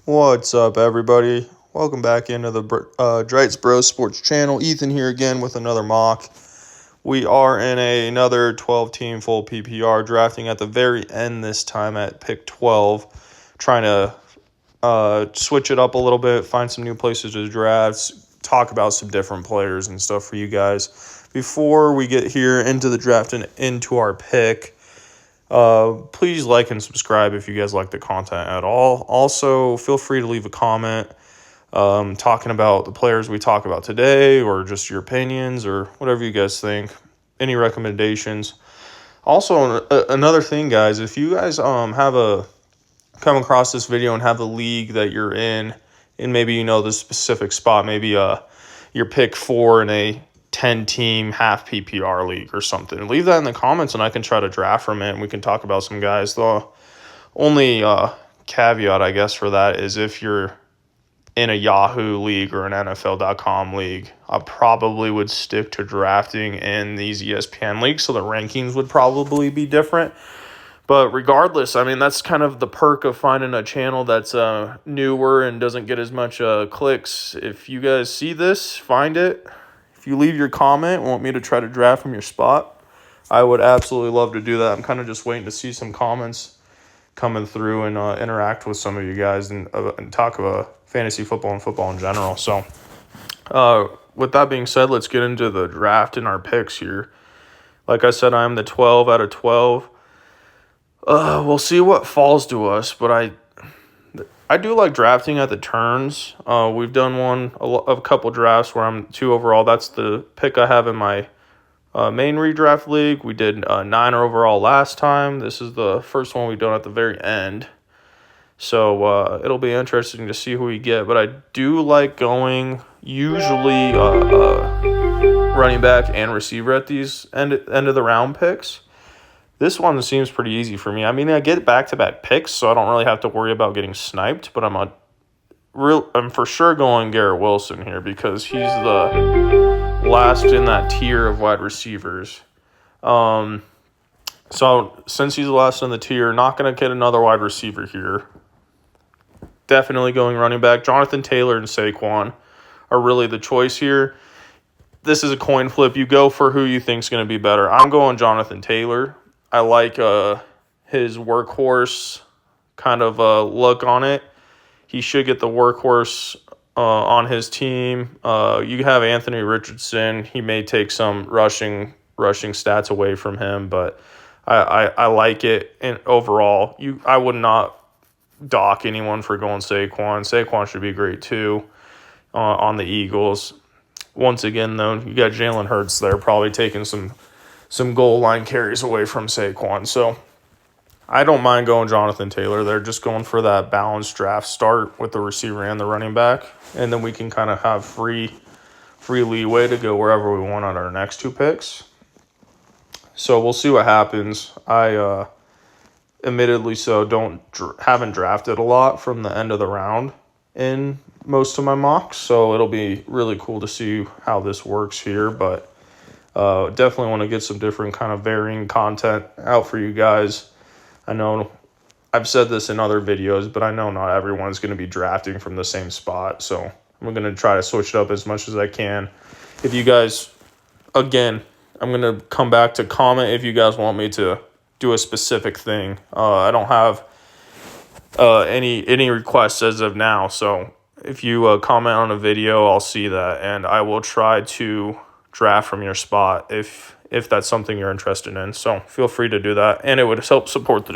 What's up, everybody? Welcome back into the Drites Bros Sports channel. Ethan here again with another mock. We are in another 12-team full PPR, drafting at the very end this time at pick 12. Trying to switch it up a little bit, find some new places to draft, talk about some different players and stuff for you guys. Before we get here into the draft and into our pick, please like and subscribe if you guys like the content at all. Also, feel free to leave a comment talking about the players we talk about today, or just your opinions, or whatever you guys think. Any recommendations. Also, another thing, guys, if you guys come across this video and have a league that you're in, and maybe you know the specific spot, maybe your pick 4 in a 10-team half PPR league or something, leave that in the comments and I can try to draft from it and we can talk about some guys. The only caveat, I guess, for that is if you're in a Yahoo league or an NFL.com league, I probably would stick to drafting in these ESPN leagues, so the rankings would probably be different. But regardless, I mean, that's kind of the perk of finding a channel that's newer and doesn't get as much clicks. If you guys see this, find it. If you leave your comment, want me to try to draft from your spot, I would absolutely love to do that. I'm kind of just waiting to see some comments coming through and interact with some of you guys and talk about fantasy football and football in general. So with that being said, let's get into the draft and our picks here. Like I said, I'm the 12 out of 12. We'll see what falls to us, but I do like drafting at the turns. We've done a couple drafts where I'm 2 overall. That's the pick I have in my main redraft league. We did 9 overall last time. This is the first one we've done at the very end. So it'll be interesting to see who we get. But I do like going usually running back and receiver at these end of the round picks. This one seems pretty easy for me. I mean, I get back-to-back picks, so I don't really have to worry about getting sniped. But I'm for sure going Garrett Wilson here because he's the last in that tier of wide receivers. So since he's the last in the tier, not going to get another wide receiver here. Definitely going running back. Jonathan Taylor and Saquon are really the choice here. This is a coin flip. You go for who you think is going to be better. I'm going Jonathan Taylor. I like his workhorse kind of look on it. He should get the workhorse on his team. You have Anthony Richardson. He may take some rushing stats away from him, but I like it. And overall, I would not dock anyone for going Saquon. Saquon should be great too on the Eagles. Once again, though, you got Jalen Hurts there probably taking some goal line carries away from Saquon. So I don't mind going Jonathan Taylor. They're just going for that balanced draft start with the receiver and the running back. And then we can kind of have free leeway to go wherever we want on our next 2 picks. So we'll see what happens. I admittedly haven't drafted a lot from the end of the round in most of my mocks. So it'll be really cool to see how this works here. But definitely want to get some different kind of varying content out for you guys. I know I've said this in other videos, but I know not everyone's going to be drafting from the same spot. So I'm going to try to switch it up as much as I can. If you guys, again, I'm going to come back to comment if you guys want me to do a specific thing. I don't have any requests as of now. So if you comment on a video, I'll see that, and I will try to draft from your spot if that's something you're interested in. So feel free to do that, and it would help support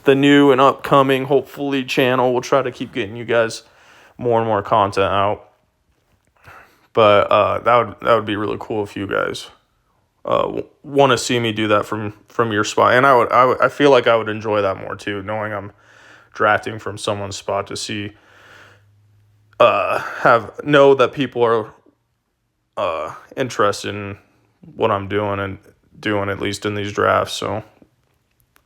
the new and upcoming, hopefully, channel. We'll try to keep getting you guys more and more content out. But that would be really cool if you guys want to see me do that from your spot, and I feel like I would enjoy that more too, knowing I'm drafting from someone's spot, to see know that people are interested in what I'm doing at least in these drafts. So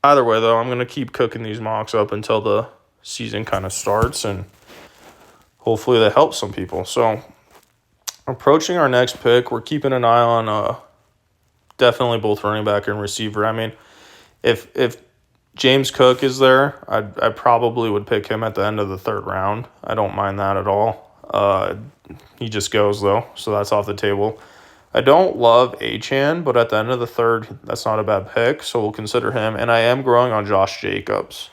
either way, though, I'm going to keep cooking these mocks up until the season kind of starts, and hopefully that helps some people. So approaching our next pick, we're keeping an eye on definitely both running back and receiver. I mean, if James Cook is there. I probably would pick him at the end of the third round. I don't mind that at all. He just goes, though, so that's off the table. I don't love Achane, but at the end of the third, that's not a bad pick, so we'll consider him. And I am growing on Josh Jacobs.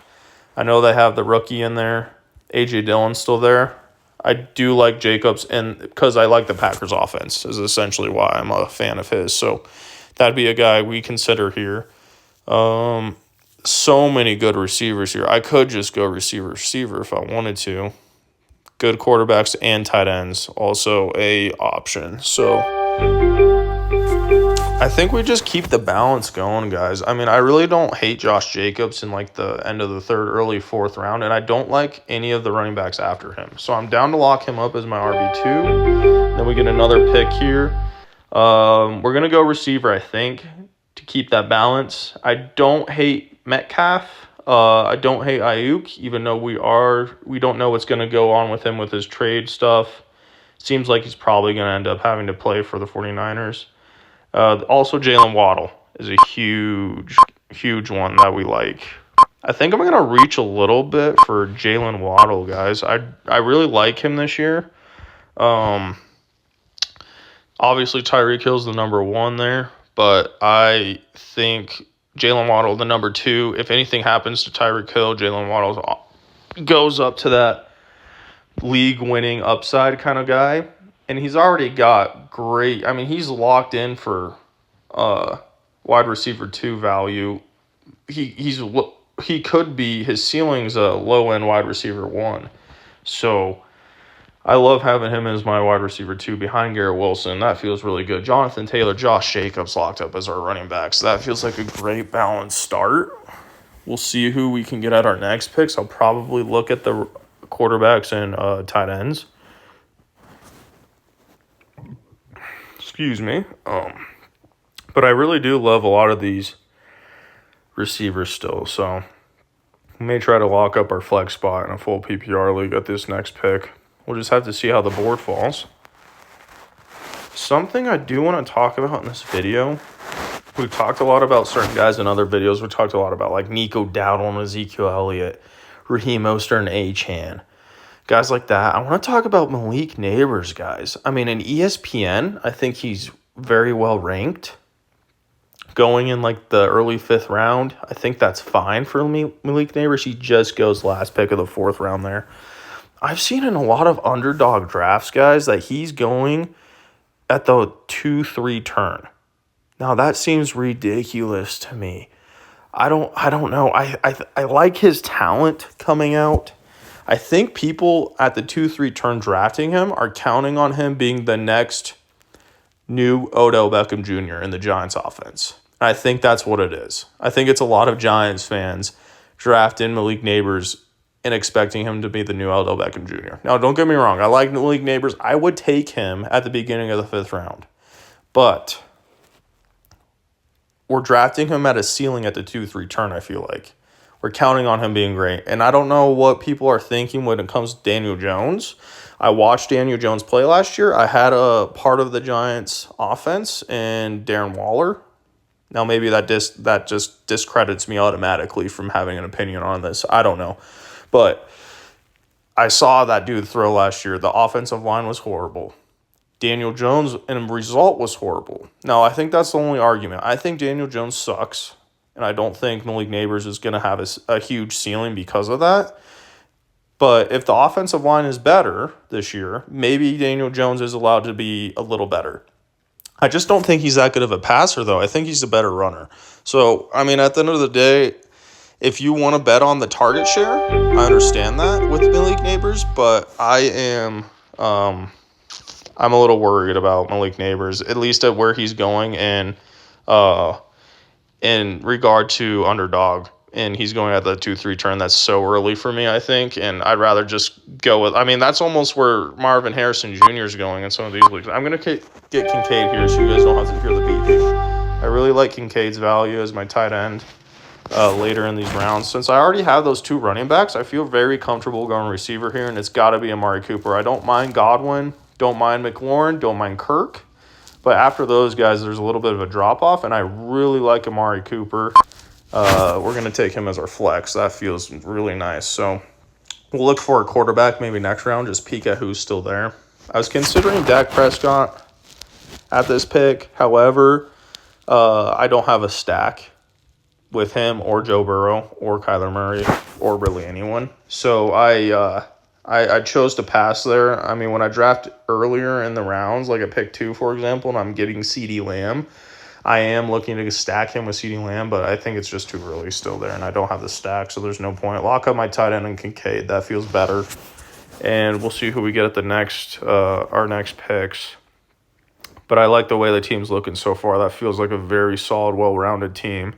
I know they have the rookie in there. A.J. Dillon's still there. I do like Jacobs, and because I like the Packers' offense is essentially why I'm a fan of his. So that'd be a guy we consider here. So many good receivers here. I could just go receiver if I wanted to. Good quarterbacks and tight ends also a option. So I think we just keep the balance going, guys. I mean, I really don't hate Josh Jacobs in like the end of the third, early fourth round, and I don't like any of the running backs after him. So I'm down to lock him up as my RB2. Then we get another pick here. We're going to go receiver, I think, to keep that balance. I don't hate Metcalf. I don't hate Ayuk, even though we don't know what's going to go on with him with his trade stuff. Seems like he's probably going to end up having to play for the 49ers. Also, Jalen Waddle is a huge one that we like. I think I'm going to reach a little bit for Jalen Waddle, guys. I really like him this year. Obviously, Tyreek Hill's the number one there, but I think Jalen Waddle, the number two. If anything happens to Tyreek Hill, Jalen Waddle goes up to that league-winning upside kind of guy. And he's already got great – I mean, he's locked in for wide receiver 2 value. He could be – his ceiling's a low-end wide receiver 1. So I love having him as my wide receiver 2 behind Garrett Wilson. That feels really good. Jonathan Taylor, Josh Jacobs locked up as our running back. So that feels like a great balanced start. We'll see who we can get at our next picks. I'll probably look at the quarterbacks and tight ends. Excuse me. But I really do love a lot of these receivers still. So we may try to lock up our flex spot in a full PPR league at this next pick. We'll just have to see how the board falls. Something I do want to talk about in this video, we've talked a lot about certain guys in other videos. We talked a lot about like Nico Dowdle and Ezekiel Elliott, Raheem Mostert and Achane. Guys like that. I want to talk about Malik Neighbors, guys. I mean, in ESPN, I think he's very well ranked. Going in like the early 5th round, I think that's fine for Malik Neighbors. He just goes last pick of the 4th round there. I've seen in a lot of underdog drafts, guys, that he's going at the 2-3 turn. Now, that seems ridiculous to me. I don't know. I like his talent coming out. I think people at the 2-3 turn drafting him are counting on him being the next new Odell Beckham Jr. in the Giants offense. And I think that's what it is. I think it's a lot of Giants fans drafting Malik Neighbors and expecting him to be the new Odell Beckham Jr. Now, don't get me wrong. I like Malik Neighbors. I would take him at the beginning of the 5th round. But we're drafting him at a ceiling at the 2-3 turn, I feel like. We're counting on him being great. And I don't know what people are thinking when it comes to Daniel Jones. I watched Daniel Jones play last year. I had a part of the Giants' offense and Darren Waller. Now, maybe that just discredits me automatically from having an opinion on this. I don't know. But I saw that dude throw last year. The offensive line was horrible. Daniel Jones, and result was horrible. Now, I think that's the only argument. I think Daniel Jones sucks. And I don't think Malik Neighbors is going to have a huge ceiling because of that. But if the offensive line is better this year, maybe Daniel Jones is allowed to be a little better. I just don't think he's that good of a passer, though. I think he's a better runner. So, I mean, at the end of the day, if you want to bet on the target share, I understand that with Malik Neighbors. But I'm a little worried about Malik Neighbors, at least at where he's going and in regard to underdog, and he's going at the 2-3 turn. That's so early for me, I think, and I'd rather just go with – I mean, that's almost where Marvin Harrison Jr. is going in some of these leagues. I'm going to get Kincaid here so you guys don't have to hear the beeping. I really like Kincaid's value as my tight end later in these rounds. Since I already have those 2 running backs, I feel very comfortable going receiver here, and it's got to be Amari Cooper. I don't mind Godwin, don't mind McLaurin, don't mind Kirk. But after those guys, there's a little bit of a drop-off, and I really like Amari Cooper We're going to take him as our flex. That feels really nice. So we'll look for a quarterback maybe next round, just peek at who's still there. I was considering Dak Prescott at this pick. However, I don't have a stack with him or Joe Burrow or Kyler Murray or really anyone. So I chose to pass there. I mean, when I draft earlier in the rounds, like at pick 2, for example, and I'm getting CeeDee Lamb, I am looking to stack him with CeeDee Lamb, but I think it's just too early still there, and I don't have the stack, so there's no point. Lock up my tight end and Kincaid. That feels better. And we'll see who we get at our next picks. But I like the way the team's looking so far. That feels like a very solid, well-rounded team.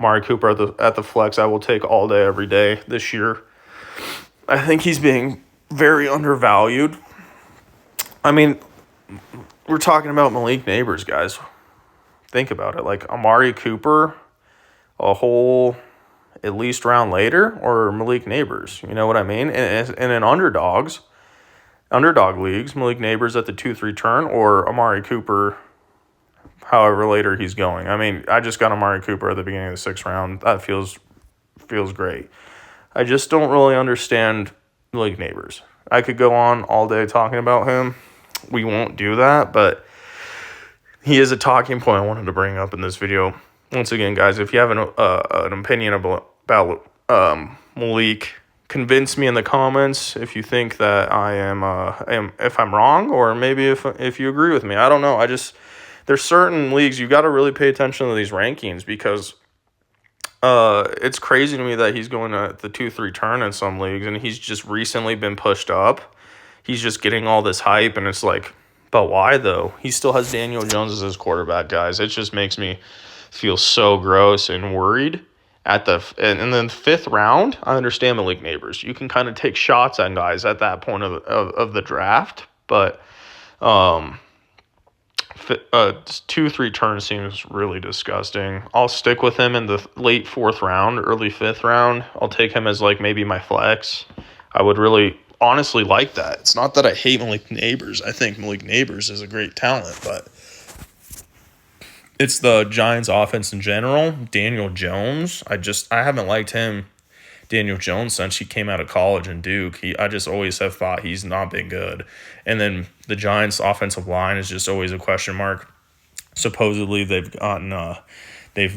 Amari Cooper at the flex, I will take all day, every day this year. I think he's being very undervalued. I mean, we're talking about Malik Neighbors, guys. Think about it. Like Amari Cooper, a whole at least round later, or Malik Neighbors. You know what I mean? And in underdog leagues, Malik Neighbors at the 2-3 turn, or Amari Cooper however later he's going. I mean, I just got Amari Cooper at the beginning of the 6th round. That feels great. I just don't really understand Malik Neighbors. I could go on all day talking about him. We won't do that, but he is a talking point I wanted to bring up in this video. Once again, guys, if you have an opinion about Malik, convince me in the comments if you think that I am if I'm wrong, or maybe if you agree with me. I don't know. There's certain leagues you got to really pay attention to these rankings, because it's crazy to me that he's going to the 2-3 turn in some leagues, and he's just recently been pushed up. He's just getting all this hype, and it's like, but why though? He still has Daniel Jones as his quarterback, guys. It just makes me feel so gross and worried. And then the 5th round, I understand Malik Neighbors. You can kind of take shots on guys at that point of the draft, but 2-3 turns seems really disgusting. I'll stick with him in the late 4th round, early 5th round. I'll take him as like maybe my flex. I would really honestly like that. It's not that I hate Malik Neighbors. I think Malik Neighbors is a great talent, but it's the Giants offense in general. Daniel Jones, I haven't liked him, Daniel Jones, since he came out of college in Duke. I just always have thought he's not been good. And then the Giants offensive line is just always a question mark. Supposedly they've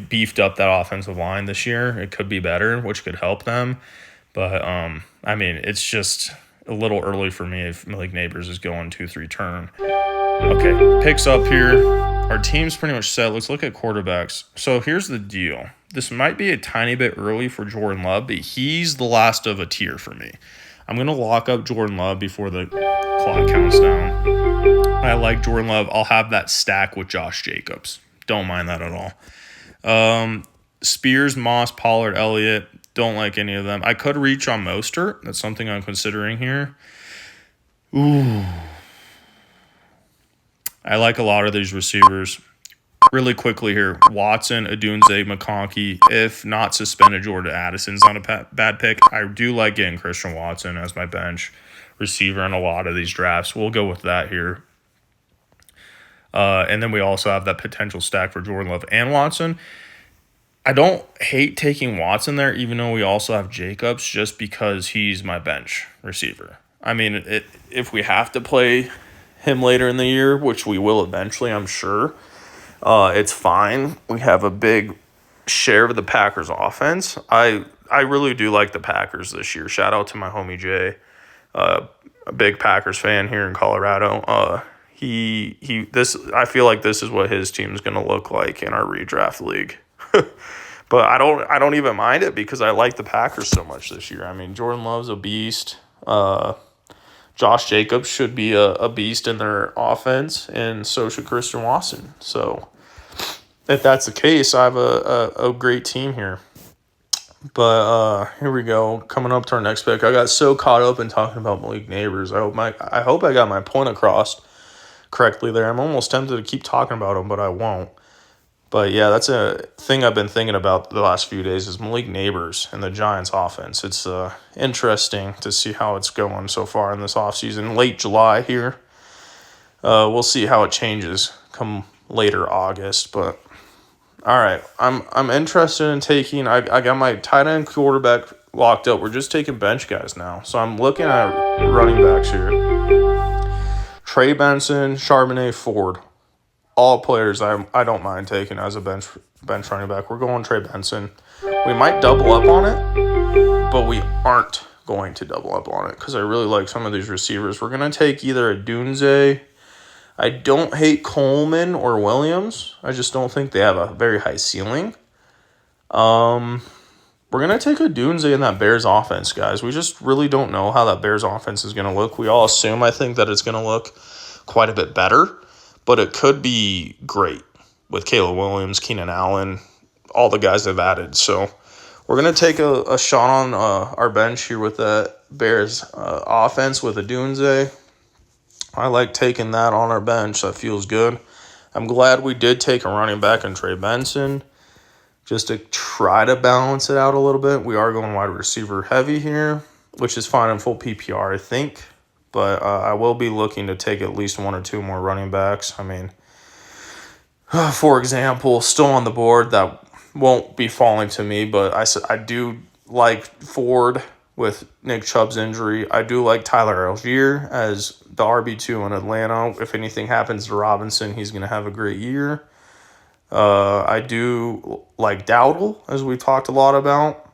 beefed up that offensive line this year. It could be better, which could help them. But I mean, it's just a little early for me if Malik Neighbors is going 2-3 turn. Okay, picks up here. Our team's pretty much set. Let's look at quarterbacks. So here's the deal. This might be a tiny bit early for Jordan Love, but he's the last of a tier for me. I'm going to lock up Jordan Love before the clock counts down. I like Jordan Love. I'll have that stack with Josh Jacobs. Don't mind that at all. Spears, Moss, Pollard, Elliott. Don't like any of them. I could reach on Mostert. That's something I'm considering here. Ooh. I like a lot of these receivers. Really quickly here, Watson, Odunze, McConkey. If not suspended, Jordan Addison's not a bad pick. I do like getting Christian Watson as my bench receiver in a lot of these drafts. We'll go with that here. And then we also have that potential stack for Jordan Love and Watson. I don't hate taking Watson there, even though we also have Jacobs, just because he's my bench receiver. I mean, if we have to play him later in the year, which we will eventually, I'm sure, it's fine. We have a big share of the Packers offense. I really do like the Packers this year. Shout out to my homie Jay, a big Packers fan here in Colorado. I feel like this is what his team is going to look like in our redraft league. But I don't even mind it, because I like the Packers so much this year. I mean, Jordan Love's a beast. Josh Jacobs should be a beast in their offense, and so should Christian Watson. So if that's the case, I have a great team here. But here we go. Coming up to our next pick. I got so caught up in talking about Malik Neighbors. I hope I got my point across correctly there. I'm almost tempted to keep talking about him, but I won't. But yeah, that's a thing I've been thinking about the last few days, is Malik Neighbors and the Giants offense. It's interesting to see how it's going so far in this offseason. Late July here. We'll see how it changes come later August, but All right, I'm interested in taking. I got my tight end quarterback locked up. We're just taking bench guys now, so I'm looking at running backs here. Trey Benson, Charbonnet, Ford, all players I don't mind taking as a bench running back. We're going Trey Benson. We might double up on it, but we aren't going to double up on it because I really like some of these receivers. We're gonna take either a Dunze. I don't hate Coleman or Williams. I just don't think they have a very high ceiling. We're going to take a Dunze in that Bears offense, guys. We just really don't know how that Bears offense is going to look. We all assume, I think, that it's going to look quite a bit better, but it could be great with Caleb Williams, Keenan Allen, all the guys they've added. So we're going to take a shot on our bench here with that Bears offense with a Dunze. I like taking that on our bench. That feels good. I'm glad we did take a running back in Trey Benson just to try to balance it out a little bit. We are going wide receiver heavy here, which is fine in full PPR, I think. But I will be looking to take at least one or two more running backs. I mean, for example, still on the board, that won't be falling to me, but I do like Ford with Nick Chubb's injury. I do like Tyler Algier as the RB2 in Atlanta. If anything happens to Robinson, he's going to have a great year. I do like Dowdle, as we talked a lot about.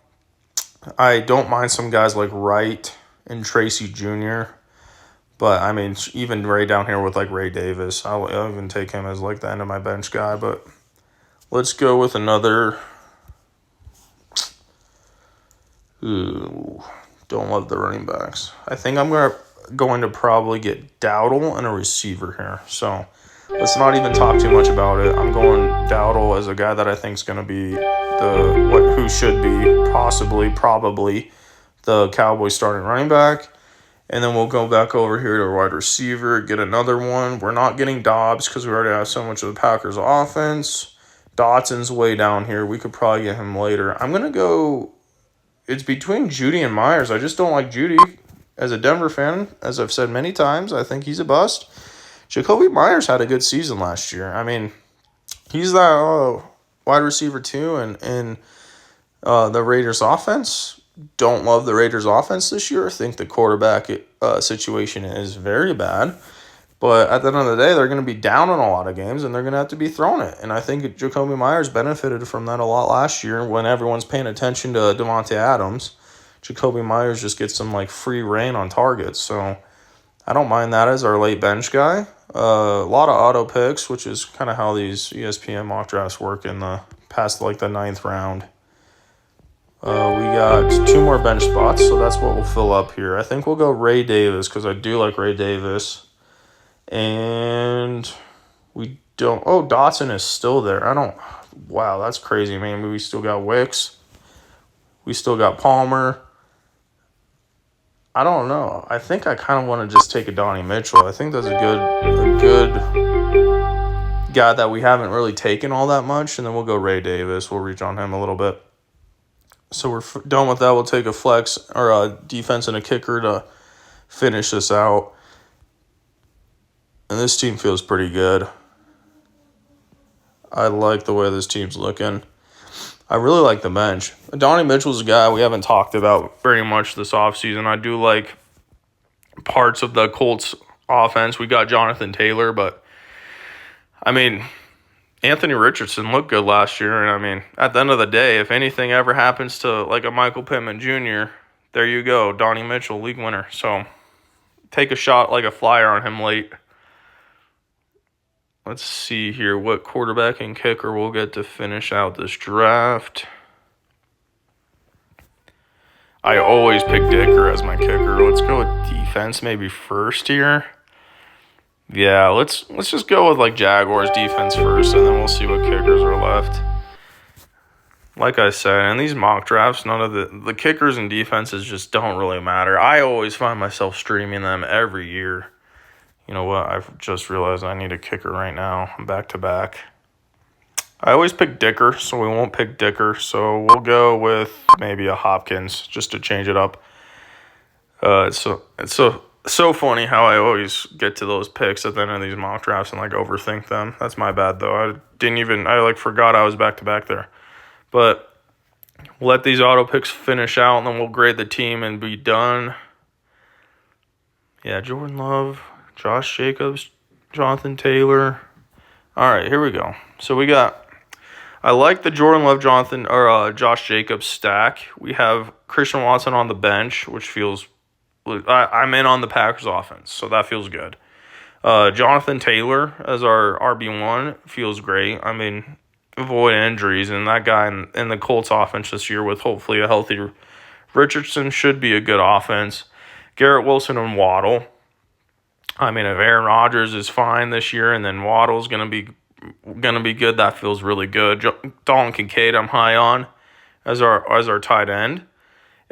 I don't mind some guys like Wright and Tracy Jr., but, I mean, even right down here with, like, Ray Davis, I'll even take him as, like, the end of my bench guy. But let's go with another. Ooh, don't love the running backs. I think I'm going to probably get Dowdle and a receiver here. So let's not even talk too much about it. I'm going Dowdle as a guy that I think is going to be who should be probably the Cowboys starting running back. And then we'll go back over here to wide receiver, get another one. We're not getting Dobbs because we already have so much of the Packers offense. Dotson's way down here. We could probably get him later. I'm going to go. It's between Judy and Myers. I just don't like Judy. As a Denver fan, as I've said many times, I think he's a bust. Jacoby Myers had a good season last year. I mean, he's that wide receiver too, and the Raiders offense. Don't love the Raiders offense this year. I think the quarterback situation is very bad. But at the end of the day, they're going to be down in a lot of games, and they're going to have to be throwing it. And I think Jacoby Myers benefited from that a lot last year when everyone's paying attention to Devontae Adams. Jacoby Myers just gets some like free reign on targets. So I don't mind that as our late bench guy. A lot of auto picks, which is kind of how these ESPN mock drafts work in the past like the 9th round. We got 2 more bench spots, so that's what we'll fill up here. I think we'll go Ray Davis because I do like Ray Davis. And we don't... Oh, Dotson is still there. Wow, that's crazy, man. We still got Wicks. We still got Palmer. I don't know. I think I kind of want to just take a Donnie Mitchell. I think that's a good guy that we haven't really taken all that much. And then we'll go Ray Davis. We'll reach on him a little bit. So we're done with that. We'll take a flex or a defense and a kicker to finish this out. And this team feels pretty good. I like the way this team's looking. I really like the bench. Donnie Mitchell's a guy we haven't talked about very much this offseason. I do like parts of the Colts offense. We got Jonathan Taylor, but, I mean, Anthony Richardson looked good last year, and I mean, at the end of the day, if anything ever happens to like a Michael Pittman Jr., there you go, Donnie Mitchell, league winner. So take a shot like a flyer on him late. Let's see here what quarterback and kicker we'll get to finish out this draft. I always pick Dicker as my kicker. Let's go with defense maybe first here. Yeah, let's just go with like Jaguars defense first, and then we'll see what kickers are left. Like I said, in these mock drafts, none of the kickers and defenses just don't really matter. I always find myself streaming them every year. You know what? I've just realized I need a kicker right now. I'm back to back. I always pick Dicker, so we won't pick Dicker. So we'll go with maybe a Hopkins just to change it up. It's a So funny how I always get to those picks at the end of these mock drafts and like overthink them. That's my bad though. I like forgot I was back to back there. But we'll let these auto picks finish out and then we'll grade the team and be done. Yeah, Jordan Love, Josh Jacobs, Jonathan Taylor. All right, here we go. So I like the Jordan Love, Josh Jacobs stack. We have Christian Watson on the bench, which feels I'm in on the Packers offense, so that feels good. Jonathan Taylor as our RB1 feels great. I mean, avoid injuries, and that guy in the Colts offense this year with hopefully a healthy Richardson should be a good offense. Garrett Wilson and Waddle. I mean, if Aaron Rodgers is fine this year, and then Waddle's gonna be good, that feels really good. Dalton Kincaid, I'm high on as our tight end.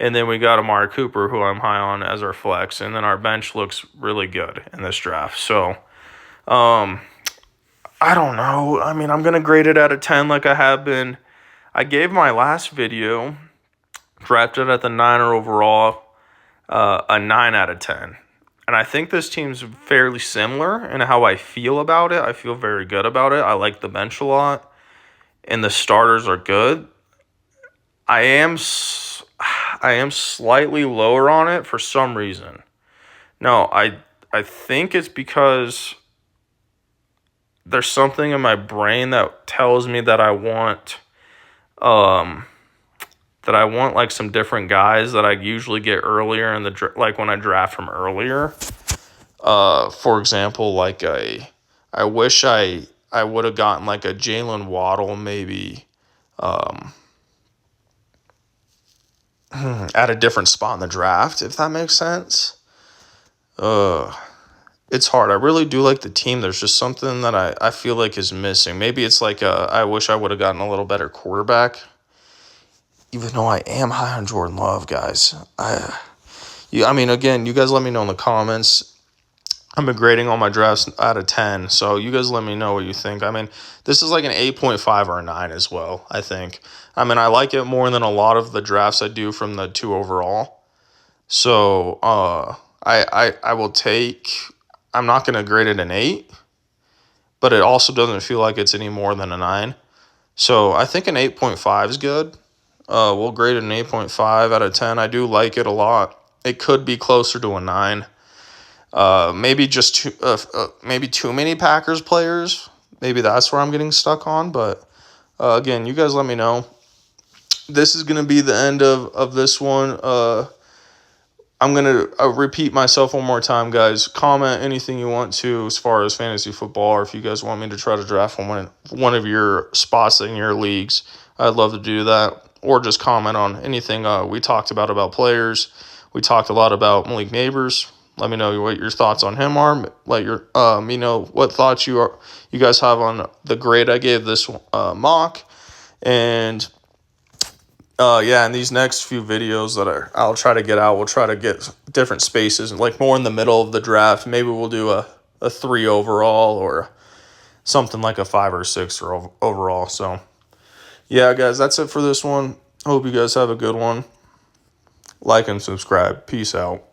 And then we got Amari Cooper, who I'm high on as our flex. And then our bench looks really good in this draft. So, I don't know. I mean, I'm going to grade it out of 10 like I have been. I gave my last video, drafted at the 9er overall, a 9 out of 10. And I think this team's fairly similar in how I feel about it. I feel very good about it. I like the bench a lot. And the starters are good. I am slightly lower on it for some reason. No, I think it's because there's something in my brain that tells me that I want like some different guys that I usually get earlier in the like when I draft from earlier. For example, like I wish I would have gotten like a Jalen Waddle maybe at a different spot in the draft, if that makes sense. It's hard. I really do like the team. There's just something that I feel like is missing. Maybe it's like I wish I would have gotten a little better quarterback. Even though I am high on Jordan Love, guys. I mean, again, you guys let me know in the comments. I'm grading all my drafts out of 10, so you guys let me know what you think. I mean, this is like an 8.5 or a 9 as well, I think. I mean, I like it more than a lot of the drafts I do from the 2 overall. So, I will take... I'm not going to grade it an 8, but it also doesn't feel like it's any more than a 9. So, I think an 8.5 is good. We'll grade it an 8.5 out of 10. I do like it a lot. It could be closer to a 9. Maybe too many Packers players. Maybe that's where I'm getting stuck on. But again, you guys let me know. This is going to be the end of this one. I'm going to repeat myself one more time, guys. Comment anything you want to as far as fantasy football, or if you guys want me to try to draft one of your spots in your leagues, I'd love to do that. Or just comment on anything we talked about players. We talked a lot about Malik Neighbors. Let me know what your thoughts on him are. Let me know what thoughts you guys have on the grade I gave this mock. And in these next few videos that I'll try to get out, we'll try to get different spaces, like more in the middle of the draft. Maybe we'll do a 3 overall or something like a 5 or 6 or overall. So, yeah, guys, that's it for this one. Hope you guys have a good one. Like and subscribe. Peace out.